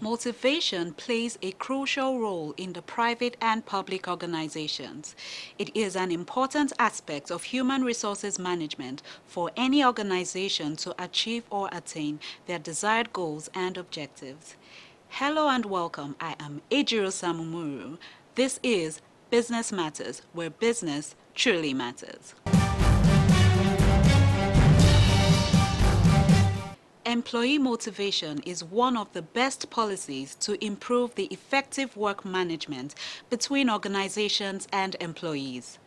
Motivation plays a crucial role in the private and public organizations. It is an important aspect of human resources management for any organization to achieve or attain their desired goals and objectives. Hello and welcome. I am Ejiro Samumuru. This is Business Matters, where business truly matters. Employee motivation is one of the best policies to improve the effective work management between organizations and employees.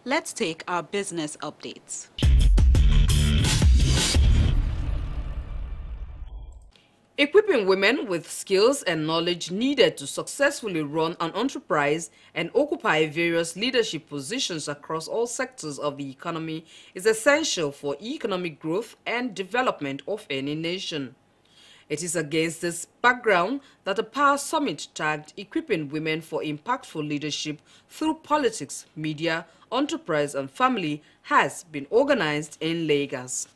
Let's take our business updates. Equipping women with skills and knowledge needed to successfully run an enterprise and occupy various leadership positions across all sectors of the economy is essential for economic growth and development of any nation. It is against this background that the Power Summit tagged Equipping Women for Impactful Leadership through Politics, Media, Enterprise and Family has been organized in Lagos.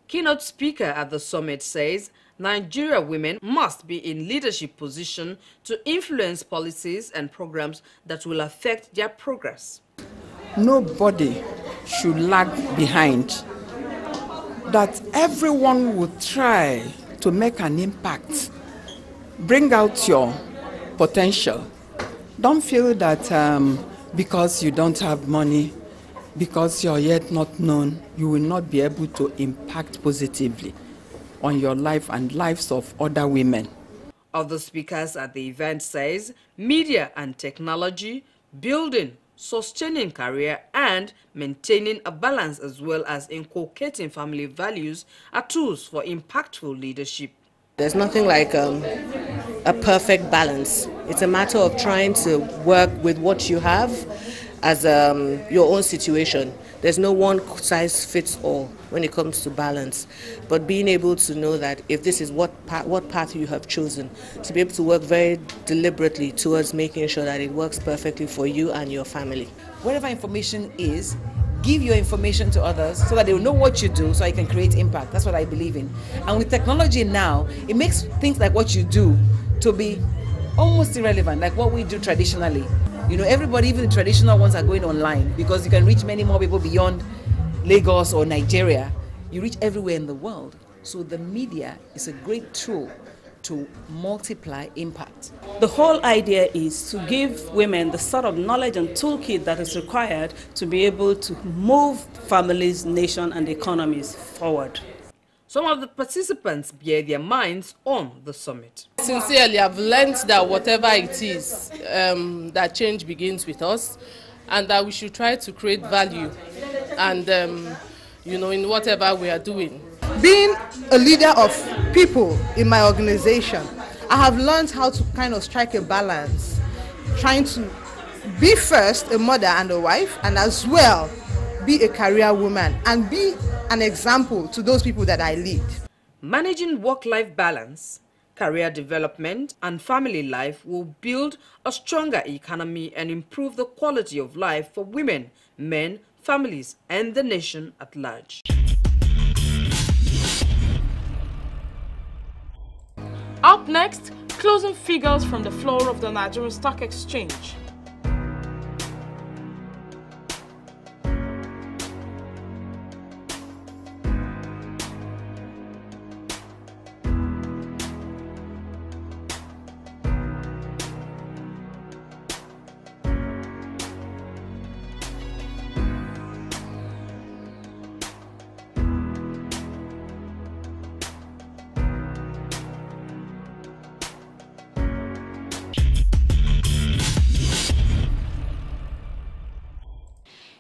Keynote speaker at the summit says Nigeria women must be in leadership position to influence policies and programs that will affect their progress. Nobody should lag behind. That everyone will try to make an impact. Bring out your potential. Don't feel that because you don't have money, because you're yet not known, you will not be able to impact positively on your life and lives of other women. Other speakers at the event says media and technology, building, sustaining career and maintaining a balance as well as inculcating family values are tools for impactful leadership. There's nothing like a perfect balance. It's a matter of trying to work with what you have as your own situation. There's no one size fits all when it comes to balance, but being able to know that if this is what path you have chosen, to be able to work very deliberately towards making sure that it works perfectly for you and your family. Whatever information is, give your information to others so that they will know what you do so you can create impact. That's what I believe in. And with technology now, it makes things like what you do to be almost irrelevant, like what we do traditionally. You know, everybody, even the traditional ones, are going online because you can reach many more people beyond Lagos or Nigeria. You reach everywhere in the world. So the media is a great tool to multiply impact. The whole idea is to give women the sort of knowledge and toolkit that is required to be able to move families, nation and economies forward. Some of the participants bear their minds on the summit. Sincerely, I've learned that whatever it is, that change begins with us, and that we should try to create value and, in whatever we are doing. Being a leader of people in my organization, I have learned how to kind of strike a balance, trying to be first a mother and a wife, and as well be a career woman and be an example to those people that I lead. Managing work-life balance, career development and family life will build a stronger economy and improve the quality of life for women, men, families and the nation at large. Up next, closing figures from the floor of the Nigerian Stock Exchange.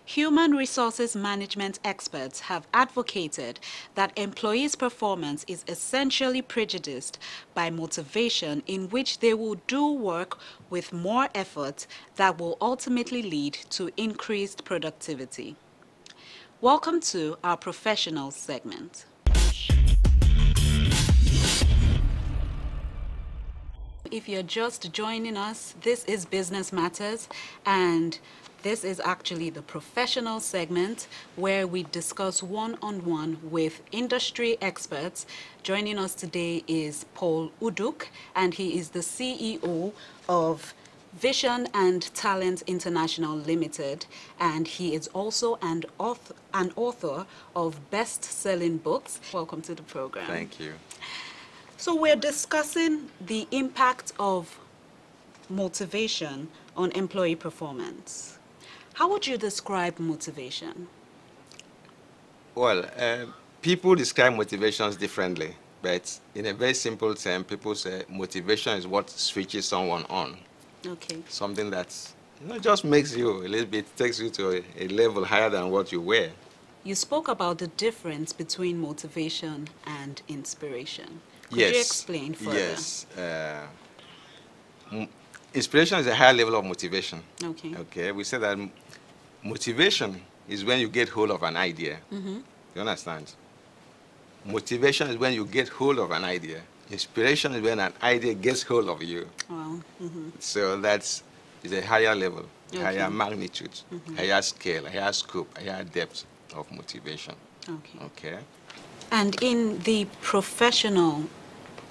Human resources management experts have advocated that employees' performance is essentially prejudiced by motivation in which they will do work with more effort that will ultimately lead to increased productivity. Welcome to our professionals segment. If you're just joining us, this is Business Matters, and This is actually the professional segment where we discuss one-on-one with industry experts. Joining us today is Paul Uduck, and he is the CEO of Vision and Talent International Limited, and he is also an author of best-selling books. Welcome to the program. Thank you. So we're discussing the impact of motivation on employee performance. How would you describe motivation? Well, people describe motivations differently, but in a very simple term, people say motivation is what switches someone on. Okay. Something that just makes you a little bit, takes you to a level higher than what you were. You spoke about the difference between motivation and inspiration. Could Yes. you explain further? Yes. Inspiration is a higher level of motivation. Okay. Okay. We say that motivation is when you get hold of an idea. Mm-hmm. You understand? Motivation is when you get hold of an idea. Inspiration is when an idea gets hold of you. Wow. Mm-hmm. So that's is a higher level, Okay. higher magnitude, Mm-hmm. higher scale, higher scope, higher depth of motivation. Okay. Okay. And in the professional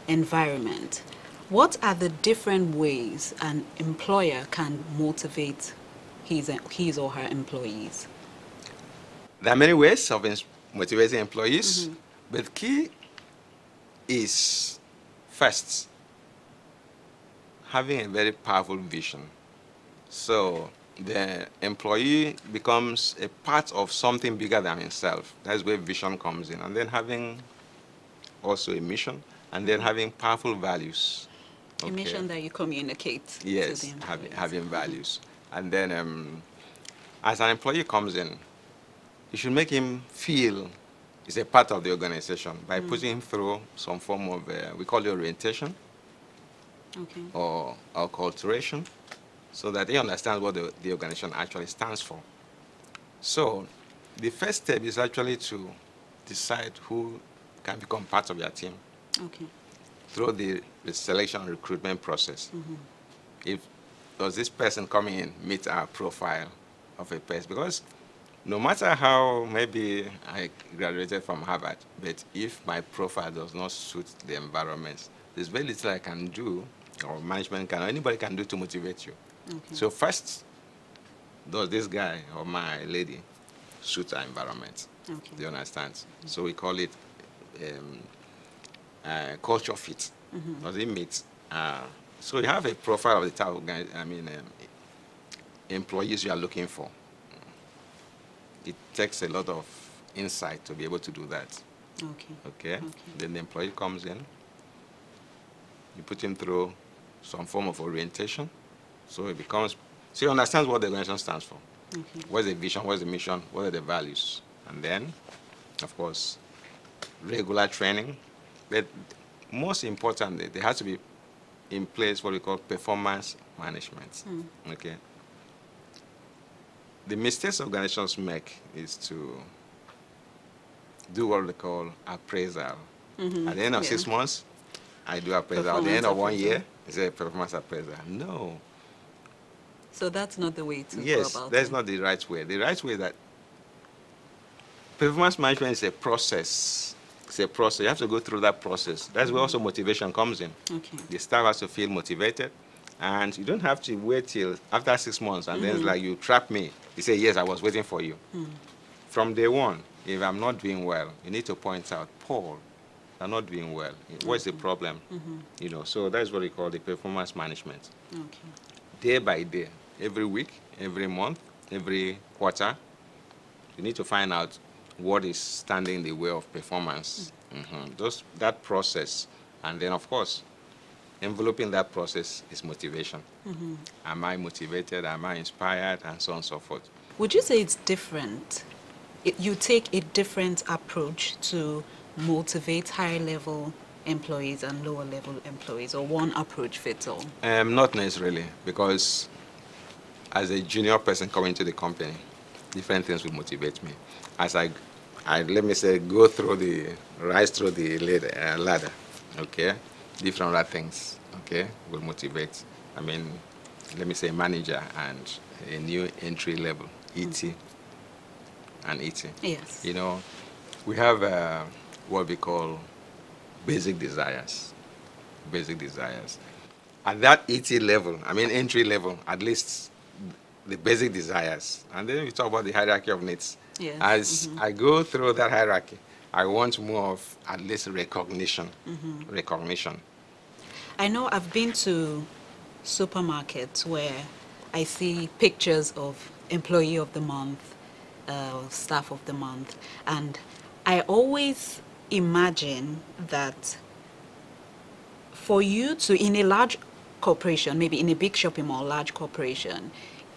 environment, what are the different ways an employer can motivate his or her employees? There are many ways of motivating employees, Mm-hmm. but key is first having a very powerful vision. So the employee becomes a part of something bigger than himself. That's where vision comes in. And then having also a mission, and then having powerful values. A mission that you communicate Yes, to the employees. having values. And then as an employee comes in, you should make him feel he's a part of the organization by putting him through some form of, we call it orientation, Okay. or acculturation, so that he understands what the organization actually stands for. So the first step is actually to decide who can become part of your team Okay. through the selection and recruitment process. If does this person coming in meet our profile of a person? Because no matter how maybe I graduated from Harvard, but if my profile does not suit the environment, there's very little I can do, or management can, or anybody can do to motivate you. Okay. So first, does this guy or my lady suit our environment? Okay. Do you understand? So we call it culture fit. Does it meet? So you have a profile of the type of guy, employees you are looking for. It takes a lot of insight to be able to do that. Okay. Okay? Then the employee comes in. You put him through some form of orientation. So he understands what the organization stands for. Okay. What's the vision, what's the mission, what are the values? And then, of course, regular training. But most importantly, there has to be in place what we call performance management. Okay. The mistakes organizations make is to do what they call appraisal. At the end of 6 months, I do appraisal. At the end of 1 year, it's a performance appraisal. No. So that's not the way to go Yes, about that's it. not the right way. The right way is that performance management is a process. It's a process. You have to go through that process. That's where also motivation comes in. Okay. The staff has to feel motivated, and you don't have to wait till after 6 months, and then it's like you trap me. You say, yes, I was waiting for you. From day one, if I'm not doing well, you need to point out, Paul, I'm not doing well. What's the problem? So that's what we call the performance management. Okay. Day by day, every week, every month, every quarter, you need to find out what is standing in the way of performance. That process, and then of course, enveloping that process is motivation. Am I motivated? Am I inspired? And so on and so forth. Would you say it's different? You take a different approach to motivate higher-level employees and lower-level employees, or one approach fits all? Not necessarily, because as a junior person coming to the company, different things will motivate me. As I let me say, rise through the ladder, okay? Different other things, okay, will motivate. let me say, manager and a new entry level, ET and ET. Yes. You know, we have what we call basic desires. Basic desires. At that ET level, I mean entry level, at least the basic desires. And then we talk about the hierarchy of needs. Yes. As I go through that hierarchy, I want more of at least recognition. Recognition. I know I've been to supermarkets where I see pictures of employee of the month, staff of the month, and I always imagine that for you to, in a large corporation, maybe in a big shopping mall, large corporation,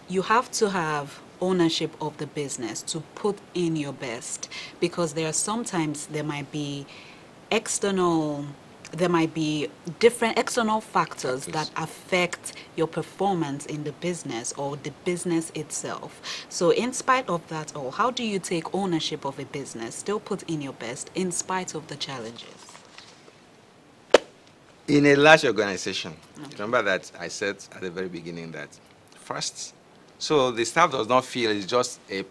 you have to have ownership of the business to put in your best, because sometimes there might be different external factors that affect your performance in the business or the business itself. So in spite of that all, how do you take ownership of a business, still put in your best in spite of the challenges? In a large organization, remember that I said at the very beginning that first, so the staff does not feel it's just a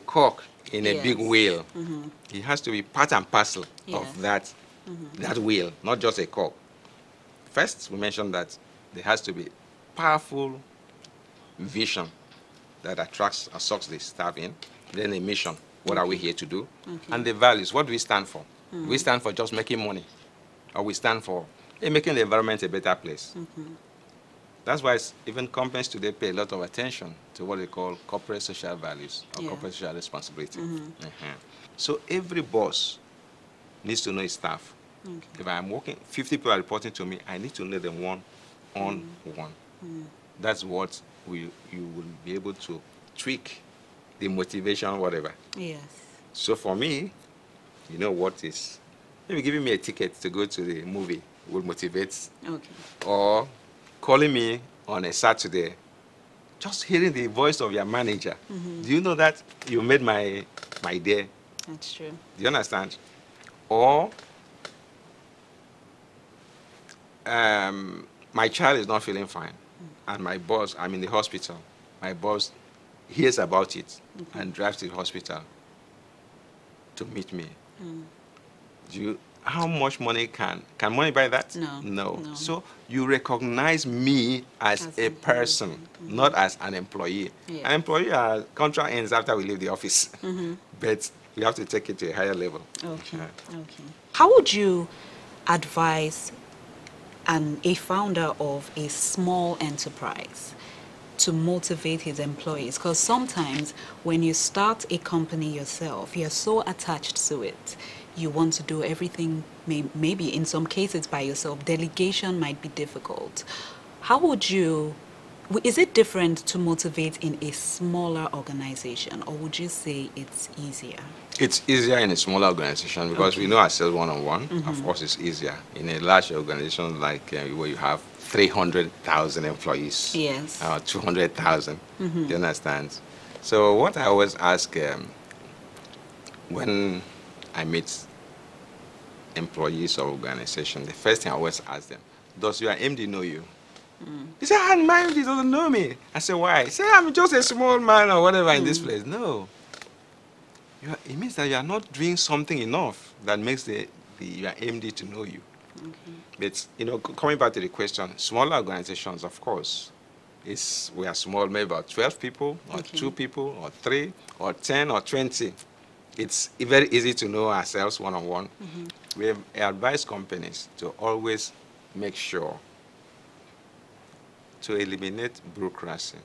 cog in a big wheel. It has to be part and parcel of that wheel, not just a cog. First, we mentioned that there has to be powerful vision that attracts or sucks the staff in. Then a mission, what are we here to do? And the values, what do we stand for? We stand for just making money, or we stand for making the environment a better place. That's why even companies today pay a lot of attention to what they call corporate social values or corporate social responsibility. So every boss needs to know his staff. If I'm working, 50 people are reporting to me, I need to know them one-on-one. That's what you will be able to tweak the motivation, whatever. Yes. So for me, you know what is, maybe giving me a ticket to go to the movie will motivate. Or calling me on a Saturday, just hearing the voice of your manager. Do you know that you made my day? That's true. Do you understand? Or my child is not feeling fine, and my boss, I'm in the hospital. My boss hears about it and drives to the hospital to meet me. How much money can money buy that? No. So you recognize me as a person, not as an employee. An employee, our contract ends after we leave the office. But we have to take it to a higher level. How would you advise a founder of a small enterprise to motivate his employees? Because sometimes when you start a company yourself, you're so attached to it. You want to do everything, maybe in some cases by yourself. Delegation might be difficult. How would you, is it different to motivate in a smaller organization, or would you say it's easier? It's easier in a smaller organization because we know ourselves one-on-one. Of course, it's easier. In a large organization like where you have 300,000 employees, 200,000, do you understand? So what I always ask when I meet employees or organization, the first thing I always ask them, does your MD know you? He said, my MD doesn't know me. I said, why? He said, I'm just a small man or whatever in this place. No. It means that you are not doing something enough that makes your MD to know you. But, coming back to the question, smaller organizations, of course, we are small, maybe about 12 people, or 2 people, or 3, or 10, or 20. It's very easy to know ourselves one-on-one. We have advised companies to always make sure to eliminate bureaucracy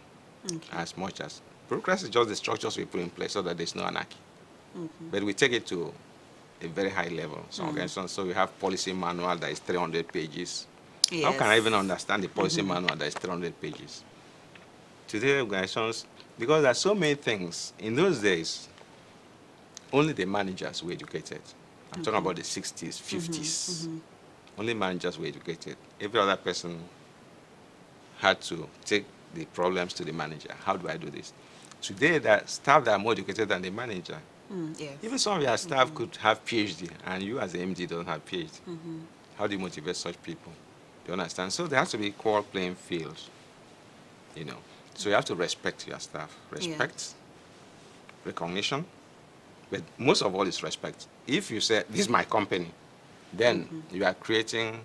as much as. Bureaucracy is just the structures we put in place so that there's no anarchy. But we take it to a very high level. So we have policy manual that is 300 pages. How can I even understand the policy manual that is 300 pages? Today, organizations, because there are so many things, in those days, only the managers were educated. I'm talking about the 60s, 50s. Only managers were educated. Every other person had to take the problems to the manager. How do I do this? Today, there are staff that are more educated than the manager. Even some of your staff could have PhD, and you as an MD don't have PhD. How do you motivate such people? Do you understand? So there has to be equal playing field. you know. So you have to respect your staff. Respect, recognition, but most of all is respect. If you say, this is my company, then you are creating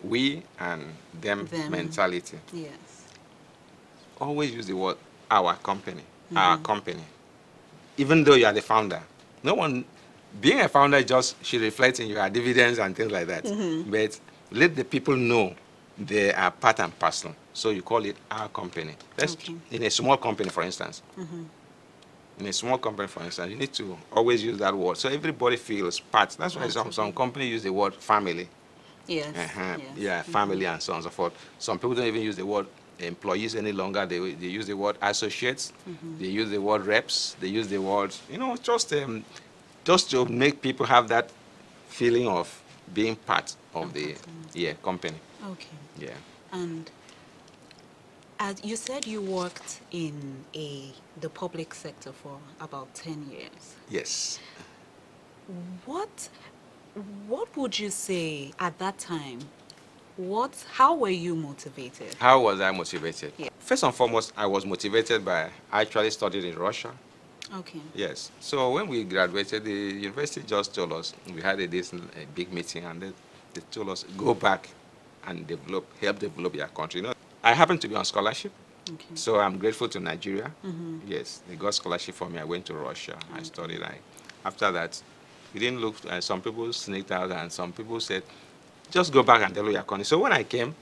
we and them mentality. Yes. Always use the word our company, our company. Even though you are the founder. No one, being a founder just should reflect in your dividends and things like that. But let the people know they are part and parcel. So you call it our company. That's in a small company, for instance. In a small company, for instance, you need to always use that word. So everybody feels part. That's why some companies use the word family. Yes. Yeah, family and so on and so forth. Some people don't even use the word employees any longer. They use the word associates. They use the word reps. They use the word, you know, just to make people have that feeling of being part of the company. Okay. Yeah. And as you said, you worked in the public sector for about 10 years. Yes. What would you say at that time? How were you motivated? How was I motivated? Yeah. First and foremost, I was motivated by I actually studied in Russia. Okay. Yes. So when we graduated, the university just told us, we had a big meeting, and they told us, go back and help develop your country. You know, I happened to be on scholarship, so I'm grateful to Nigeria. Yes, they got scholarship for me. I went to Russia. I studied. After that, we didn't look. Some people sneaked out, and some people said, just go back and develop your country. So when I came,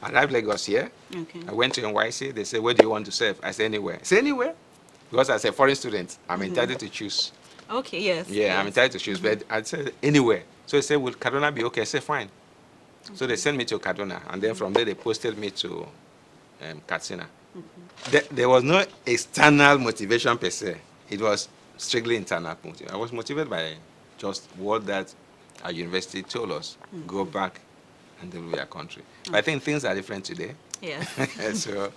I arrived Lagos here. I went to NYC. They said, where do you want to serve? I said, anywhere. I said, anywhere? Because as a foreign student, I'm entitled to choose. Okay, yes. Yeah, yes. I'm entitled to choose, but I said anywhere. So they said, will Kaduna be okay? I said, fine. So they sent me to Kaduna, and then from there they posted me to Katsina. There was no external motivation per se. It was strictly internal motivation. I was motivated by just what that our university told us, go back and develop your country. But I think things are different today. Yes. So,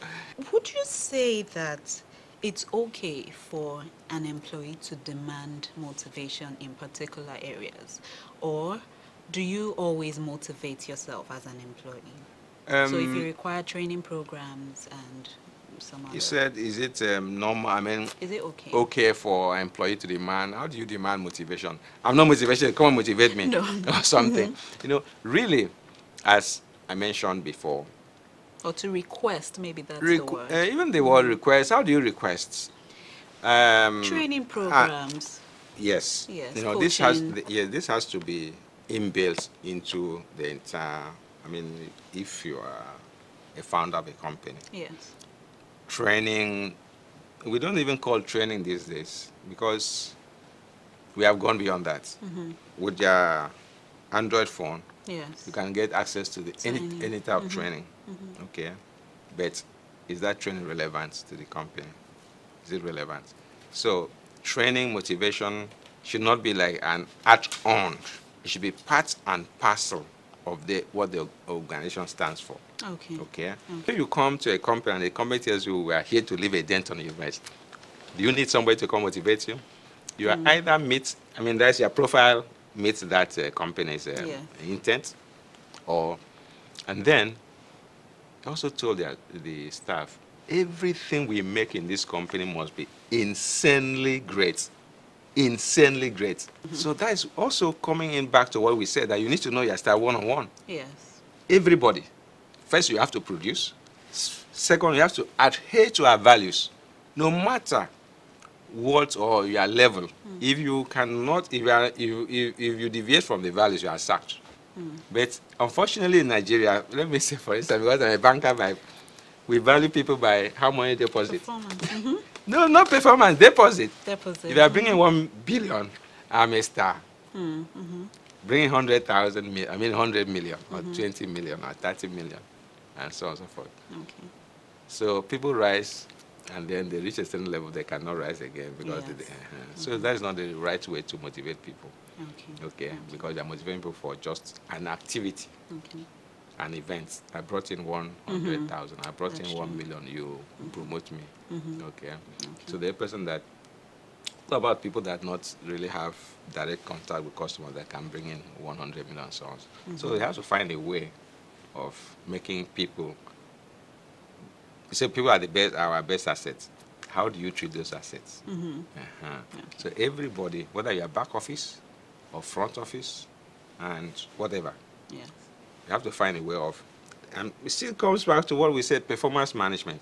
would you say that it's okay for an employee to demand motivation in particular areas, or do you always motivate yourself as an employee? So if you require training programs and some other... You said, is it normal? I mean, is it okay? Okay for an employee to demand? How do you demand motivation? I'm not motivation. Come on, motivate me. No. Or something. You know, really, as I mentioned before. Or to request, maybe that's the word. Even the word request. How do you request? Training programs. Yes. Yes. You know, coaching. this has to be inbuilt into the entire. I mean, if you are a founder of a company. Yes. Training, we don't even call training these days because we have gone beyond that. With your Android phone, yes, you can get access to any type of training. Okay, but is that training relevant to the company? Is it relevant? So training motivation should not be like an add-on. It should be part and parcel of what the organization stands for. Okay. If you come to a company and the company tells you we are here to leave a dent on your image, do you need somebody to come motivate you? You are either that's your profile meets that company's intent, and then I also told the staff, everything we make in this company must be insanely great. Insanely great. So that is also coming in back to what we said, that you need to know your staff one-on-one. Yes. Everybody. First, you have to produce. Second, you have to adhere to our values, no matter what or your level. If you cannot, if you deviate from the values, you are sacked. But unfortunately in Nigeria, let me say for instance, because I'm a banker, we value people by how money deposit. Performance. No, not performance, deposit. Deposit. If you are bringing 1 billion, I'm a star. Bringing 100 million, or 20 million, or 30 million, and so on and so forth. Okay. So people rise, and then they reach a certain level, they cannot rise again because so that is not the right way to motivate people. Okay. Because they are motivating people for just an activity, an event. I brought in 100,000. I brought in 1 million. You promote me. Okay. So the person that, what about people that not really have direct contact with customers that can bring in 100 million songs? So they have to find a way of making people You say people are the best, our best assets. How do you treat those assets? So everybody, whether you're back office or front office and whatever, Yes. you have to find a way of, and it still comes back to what we said, performance management.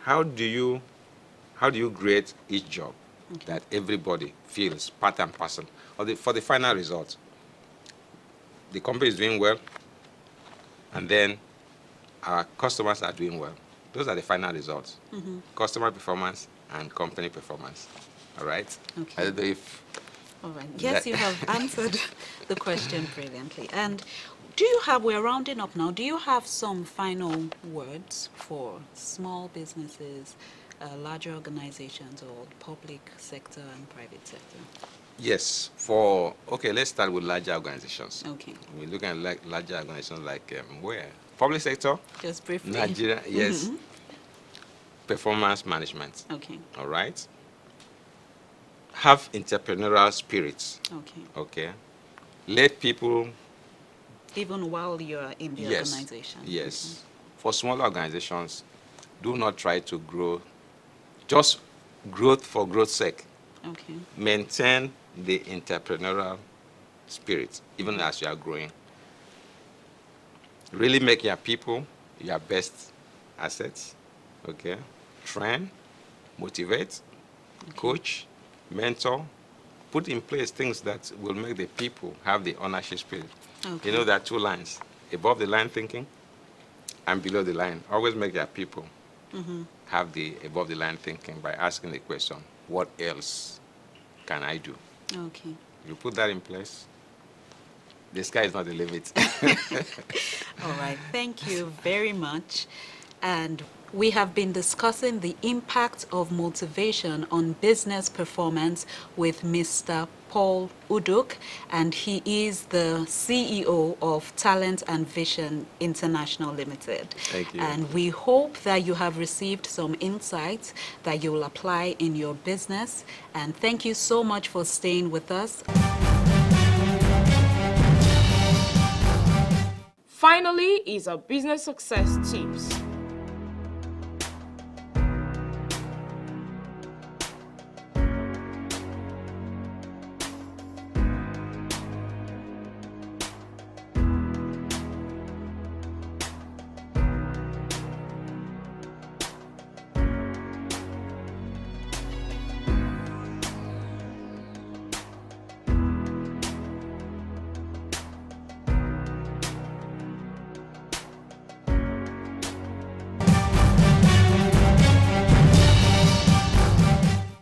How do you grade each job that everybody feels part and parcel, or for the final result? The company is doing well, and then our customers are doing well. Those are the final results. Customer performance and company performance. All right? Okay. I don't know if... All right. Yes, you have answered the question brilliantly. And do you have, we're rounding up now, do you have some final words for small businesses, larger organizations, or public sector and private sector? Yes. Let's start with larger organizations. Okay. We're looking at larger organizations like where? Public sector? Just briefly. Nigeria, yes. Performance management. Okay. All right? Have entrepreneurial spirits. Okay. Okay? Let people... Even while you're in the organization. Yes. For smaller organizations, do not try to grow, just growth for growth's sake. Okay. Maintain the entrepreneurial spirit, even as you are growing. Really make your people your best assets. Okay? Train, motivate, coach, mentor, put in place things that will make the people have the ownership spirit. Okay. You know, there are two lines, above the line thinking and below the line. Always make your people have the above the line thinking by asking the question, what else can I do? Okay. You put that in place, the sky is not the limit. All right. Thank you very much. And we have been discussing the impact of motivation on business performance with Mr. Paul Uduck, and he is the CEO of Talent and Vision International Limited. Thank you. And we hope that you have received some insights that you will apply in your business. And thank you so much for staying with us. Finally is our business success tips.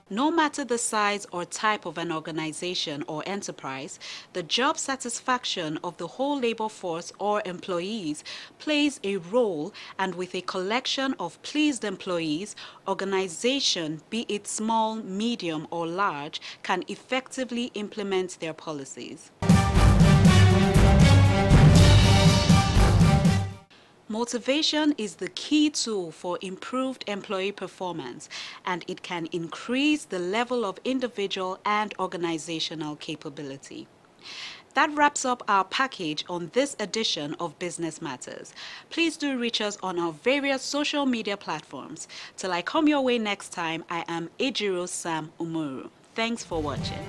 No matter the size or type of an organization or enterprise, the job satisfaction of the whole labor force or employees plays a role, and with a collection of pleased employees, organization, be it small, medium, or large, can effectively implement their policies. Motivation is the key tool for improved employee performance, and it can increase the level of individual and organizational capability. That wraps up our package on this edition of Business Matters. Please do reach us on our various social media platforms. Till I come your way next time, I am Ejiro Sam Umuru. Thanks for watching.